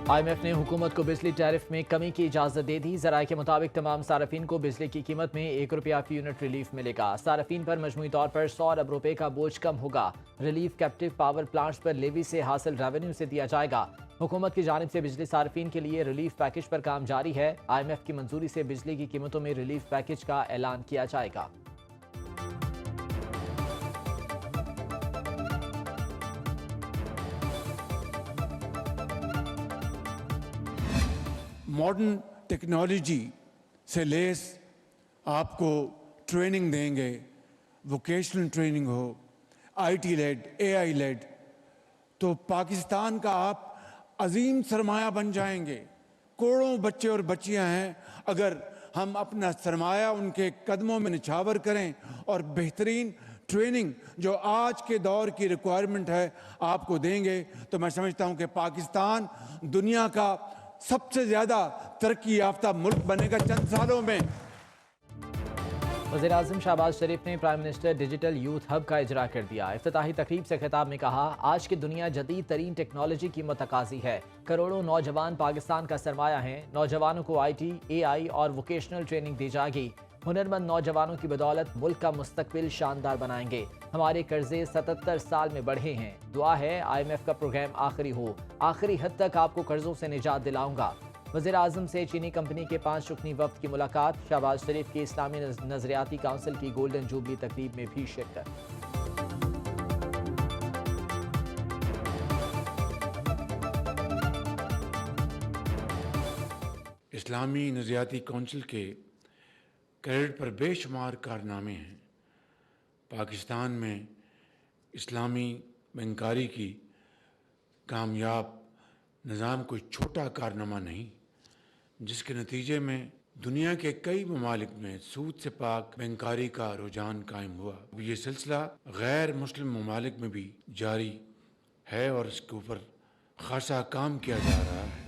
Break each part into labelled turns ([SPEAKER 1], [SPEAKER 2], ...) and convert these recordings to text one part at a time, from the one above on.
[SPEAKER 1] IMF نے حکومت کو بجلی ٹیرف میں کمی کی اجازت دے دی۔ ذرائع کے مطابق تمام صارفین کو بجلی کی قیمت میں ₹1 فی یونٹ ریلیف ملے گا۔ صارفین پر مجموعی طور پر ₹100 ارب کا بوجھ کم ہوگا۔ ریلیف کیپٹیو پاور پلانٹس پر لیوی سے حاصل ریونیو سے دیا جائے گا۔ حکومت کی جانب سے بجلی صارفین کے لیے ریلیف پیکج پر کام جاری ہے۔ IMF کی منظوری سے بجلی کی قیمتوں میں ریلیف پیکج کا اعلان کیا جائے گا۔
[SPEAKER 2] ماڈرن ٹیکنالوجی سے لیس آپ کو ٹریننگ دیں گے، vocational training who, IT lead, AI lead, تو پاکستان کا آپ عظیم سرمایہ بن جائیں گے۔ کروڑوں بچے اور بچیاں ہیں، اگر ہم اپنا سرمایہ ان کے قدموں میں نچھاور کریں اور بہترین ٹریننگ جو آج کے دور کی ریکوائرمنٹ ہے آپ کو دیں گے، تو میں سمجھتا ہوں کہ پاکستان دنیا کا سب سے زیادہ ترقی یافتہ ملک بنے گا چند سالوں میں۔
[SPEAKER 1] وزیراعظم شہباز شریف نے prime minister digital youth hub کا اجرا کر دیا۔ افتتاحی تقریب سے خطاب میں کہا، آج کی دنیا جدید ترین ٹیکنالوجی کی متقاضی ہے۔ کروڑوں نوجوان پاکستان کا سرمایہ ہیں۔ نوجوانوں کو IT، AI اور ووکیشنل ٹریننگ دی جائے گی۔ ہنرمند نوجوانوں کی بدولت ملک کا مستقبل شاندار بنائیں گے۔ ہمارے قرضے 77 سال میں بڑھے ہیں۔ دعا ہے IMF کا پروگرام آخری ہو۔ آخری حد تک آپ کو قرضوں سے نجات دلاؤں گا۔ وزیر اعظم سے چینی کمپنی کے 5 رکنی وفد کی ملاقات۔ شہباز شریف کی اسلامی نظریاتی کونسل کی گولڈن جوبلی تقریب میں بھی شرکت۔
[SPEAKER 2] اسلامی نظریاتی کونسل کے کریڈٹ پر بے شمار کارنامے ہیں۔ پاکستان میں اسلامی بینکاری کی کامیاب نظام کوئی چھوٹا کارنامہ نہیں، جس کے نتیجے میں دنیا کے کئی ممالک میں سود سے پاک بینکاری کا رجحان قائم ہوا۔ یہ سلسلہ غیر مسلم ممالک میں بھی جاری ہے اور اس کے اوپر خاصا کام کیا جا رہا ہے۔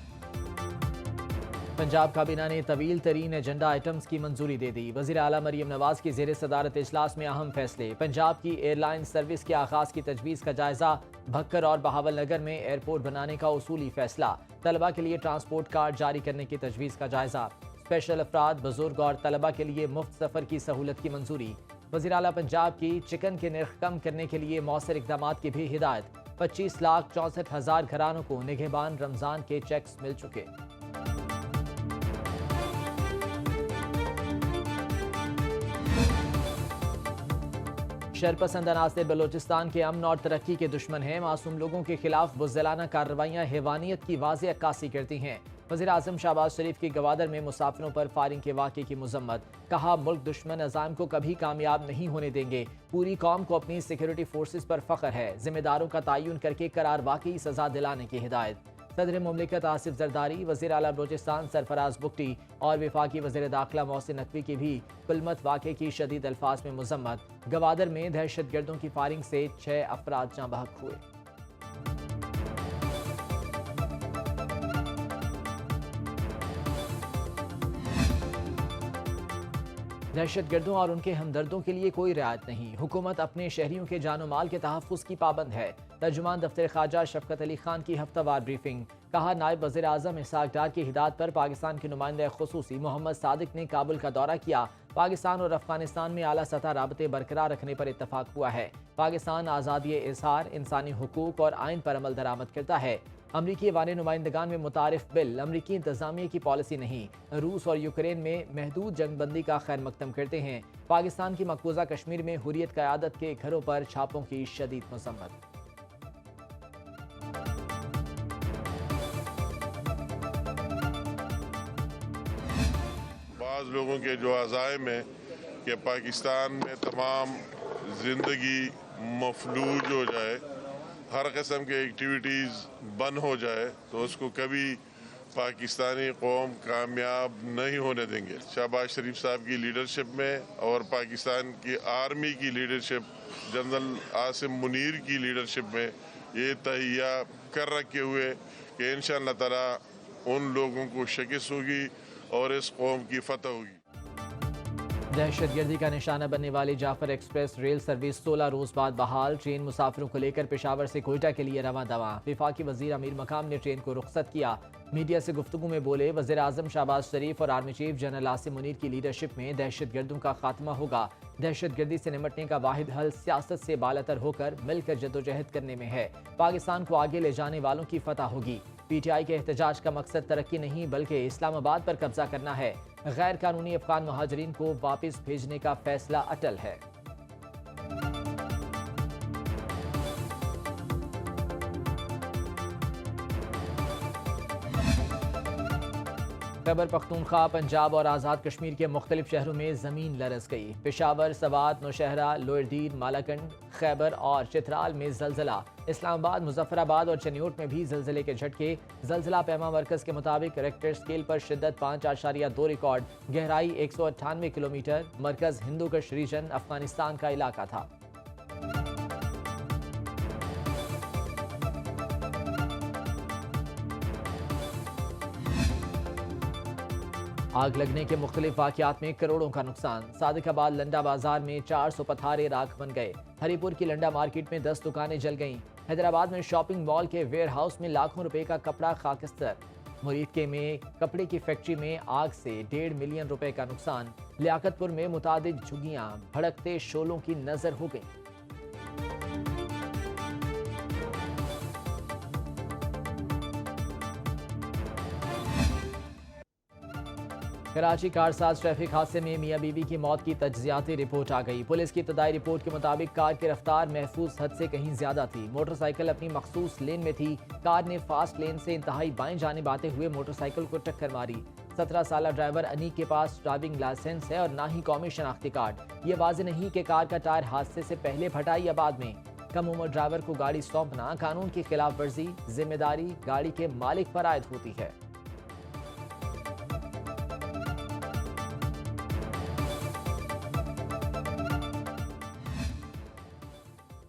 [SPEAKER 1] پنجاب کابینہ نے طویل ترین ایجنڈا آئٹمز کی منظوری دے دی۔ وزیر اعلیٰ مریم نواز کی زیر صدارت اجلاس میں اہم فیصلے۔ پنجاب کی ایئر لائن سروس کے آغاز کی تجویز کا جائزہ۔ بھکر اور بہاول نگر میں ایئرپورٹ بنانے کا اصولی فیصلہ۔ طلبہ کے لیے ٹرانسپورٹ کارڈ جاری کرنے کی تجویز کا جائزہ۔ اسپیشل افراد، بزرگ اور طلبہ کے لیے مفت سفر کی سہولت کی منظوری۔ وزیر اعلیٰ پنجاب کی چکن کے نرخ کم کرنے کے لیے مؤثر اقدامات کی بھی ہدایت۔ 25,64,000 گھرانوں کو نگہبان رمضان کے چیکس مل چکے۔ شرپسند عناصر بلوچستان کے امن اور ترقی کے دشمن ہیں۔ معصوم لوگوں کے خلاف بزدلانہ کارروائیاں حیوانیت کی واضح عکاسی کرتی ہیں۔ وزیر اعظم شہباز شریف کی گوادر میں مسافروں پر فائرنگ کے واقعے کی مذمت۔ کہا، ملک دشمن عزائم کو کبھی کامیاب نہیں ہونے دیں گے۔ پوری قوم کو اپنی سیکیورٹی فورسز پر فخر ہے۔ ذمہ داروں کا تعین کر کے قرار واقعی سزا دلانے کی ہدایت۔ صدر مملکت آصف زرداری، وزیر اعلیٰ بلوچستان سرفراز بگٹی اور وفاقی وزیر داخلہ محسن نقوی کی بھی کلمت واقعے کی شدید الفاظ میں مذمت۔ گوادر میں دہشت گردوں کی فائرنگ سے 6 افراد جاں بحق ہوئے۔ دہشت گردوں اور ان کے ہمدردوں کے لیے کوئی رعایت نہیں۔ حکومت اپنے شہریوں کے جان و مال کے تحفظ کی پابند ہے۔ ترجمان دفتر خارجہ شفقت علی خان کی ہفتہ وار بریفنگ۔ کہا، نائب وزیر اعظم اسحاق ڈار کی ہدایت پر پاکستان کے نمائندہ خصوصی محمد صادق نے کابل کا دورہ کیا۔ پاکستان اور افغانستان میں اعلیٰ سطح رابطے برقرار رکھنے پر اتفاق ہوا ہے۔ پاکستان آزادی اظہار، انسانی حقوق اور آئین پر عمل درآمد کرتا ہے۔ امریکی ایوان نمائندگان میں متعارف بل امریکی انتظامیہ کی پالیسی نہیں۔ روس اور یوکرین میں محدود جنگ بندی کا خیر مقدم کرتے ہیں۔ پاکستان کی مقبوضہ کشمیر میں حریت قیادت کے گھروں پر چھاپوں کی شدید مذمت۔
[SPEAKER 3] بعض لوگوں کے جو عزائم ہیں کہ پاکستان میں تمام زندگی مفلوج ہو جائے، ہر قسم کے ایکٹیویٹیز بند ہو جائے، تو اس کو کبھی پاکستانی قوم کامیاب نہیں ہونے دیں گے۔ شہباز شریف صاحب کی لیڈرشپ میں اور پاکستان کی آرمی کی لیڈرشپ، جنرل عاصم منیر کی لیڈرشپ میں یہ تہیہ کر رکھے ہوئے کہ انشاءاللہ تعالی ان لوگوں کو شکست ہوگی اور اس قوم کی فتح ہوگی۔
[SPEAKER 1] دہشت گردی کا نشانہ بننے والی جعفر ایکسپریس ریل سروس 16 روز بعد بحال، ٹرین مسافروں کو لے کر پشاور سے کوئٹہ کے لیے رواں دواں۔ وفاقی وزیر امیر مقام نے ٹرین کو رخصت کیا۔ میڈیا سے گفتگو میں بولے، وزیر اعظم شہباز شریف اور army chief general Asim Munir کی لیڈرشپ میں دہشت گردوں کا خاتمہ ہوگا۔ دہشت گردی سے نمٹنے کا واحد حل سیاست سے بالاتر ہو کر مل کر جدوجہد کرنے میں ہے۔ پاکستان کو آگے لے جانے والوں کی فتح ہوگی۔ پی ٹی آئی کے احتجاج کا مقصد ترقی نہیں بلکہ اسلام آباد پر قبضہ کرنا ہے۔ غیر قانونی افغان مہاجرین کو واپس بھیجنے کا فیصلہ اٹل ہے۔ خیبر پختونخوا، پنجاب اور آزاد کشمیر کے مختلف شہروں میں زمین لرز گئی۔ پشاور، سوات، نوشہرہ، لوئر دیر، مالاکنڈ، خیبر اور چترال میں زلزلہ۔ اسلام آباد، مظفر آباد اور چنیوٹ میں بھی زلزلے کے جھٹکے۔ زلزلہ پیما مرکز کے مطابق ریکٹر سکیل پر شدت 5.2 ریکارڈ، گہرائی 198 کلومیٹر۔ مرکز ہندو کش ریجن، افغانستان کا علاقہ تھا۔ آگ لگنے کے مختلف واقعات میں کروڑوں کا نقصان۔ صادق آباد لنڈا بازار میں 400 پتھارے راکھ بن گئے۔ ہری پور کی لنڈا مارکیٹ میں 10 دکانیں جل گئیں۔ حیدرآباد میں شاپنگ مال کے ویئر ہاؤس میں لاکھوں روپے کا کپڑا خاکستر۔ مریدکے میں کپڑے کی فیکٹری میں آگ سے 1.5 ملین روپے کا نقصان۔ لیاقت پور میں متعدد جھگیاں بھڑکتے شعلوں کی نظر ہو گئیں۔ کراچی کارساز ٹریفک حادثے میں میاں بیوی کی موت کی تجزیاتی رپورٹ آ گئی۔ پولیس کی ابتدائی رپورٹ کے مطابق کار کی رفتار محفوظ حد سے کہیں زیادہ تھی۔ موٹر سائیکل اپنی مخصوص لین میں تھی۔ کار نے فاسٹ لین سے انتہائی بائیں جانب آتے ہوئے موٹر سائیکل کو ٹکر ماری۔ 17 سالہ ڈرائیور انیک کے پاس ڈرائیونگ لائسنس ہے اور نہ ہی قومی شناختی کارڈ۔ یہ واضح نہیں کہ کار کا ٹائر حادثے سے پہلے پھٹا یا بعد میں۔ کم عمر ڈرائیور کو گاڑی سونپنا قانون کی خلاف ورزی، ذمہ داری گاڑی کے مالک پر عائد ہوتی ہے۔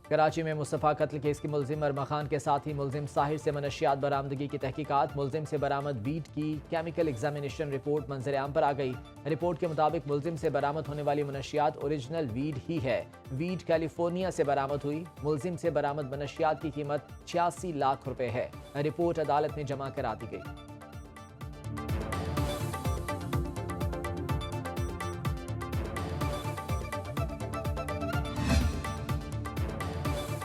[SPEAKER 1] کراچی میں مصطفیٰ قتل کیس کی ملزم ارما خان کے ساتھی ملزم ساحر سے منشیات برآمدگی کی تحقیقات۔ ملزم سے برآمد ویڈ کی کیمیکل ایگزامینیشن رپورٹ منظر عام پر آ گئی۔ رپورٹ کے مطابق ملزم سے برآمد ہونے والی منشیات اوریجنل ویڈ ہی ہے۔ ویڈ کیلیفورنیا سے برآمد ہوئی۔ ملزم سے برآمد منشیات کی قیمت 86 لاکھ روپے ہے۔ رپورٹ عدالت میں جمع کرا دی گئی۔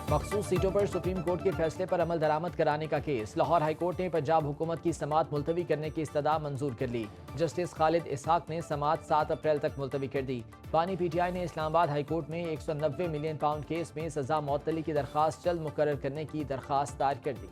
[SPEAKER 1] مخصوص سیٹوں پر سپریم کورٹ کے فیصلے پر عمل درآمد کرانے کا کیس۔ لاہور ہائی کورٹ نے پنجاب حکومت کی سماعت ملتوی کرنے کی استدعا منظور کر لی۔ جسٹس خالد اسحاق نے سماعت 7 اپریل تک ملتوی کر دی۔ بانی پی ٹی آئی نے اسلام آباد ہائی کورٹ میں 190 ملین پاؤنڈ کیس میں سزا معطلی کی درخواست جلد مقرر کرنے کی درخواست دائر کر دی۔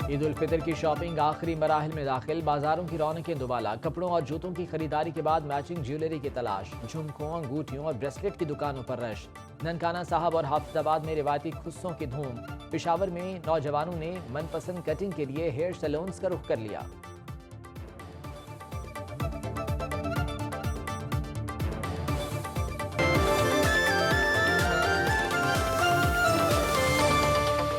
[SPEAKER 1] عید الفطر کی شاپنگ آخری مراحل میں داخل۔ بازاروں کی رونقیں دوبالا۔ کپڑوں اور جوتوں کی خریداری کے بعد میچنگ جیولری کی تلاش۔ جھمکوں، انگوٹھیوں اور بریسلٹ کی دکانوں پر رش۔ ننکانہ صاحب اور حافظ آباد میں روایتی خصوں کی دھوم۔ پشاور میں نوجوانوں نے من پسند کٹنگ کے لیے ہیئر سیلونز کا رخ کر لیا۔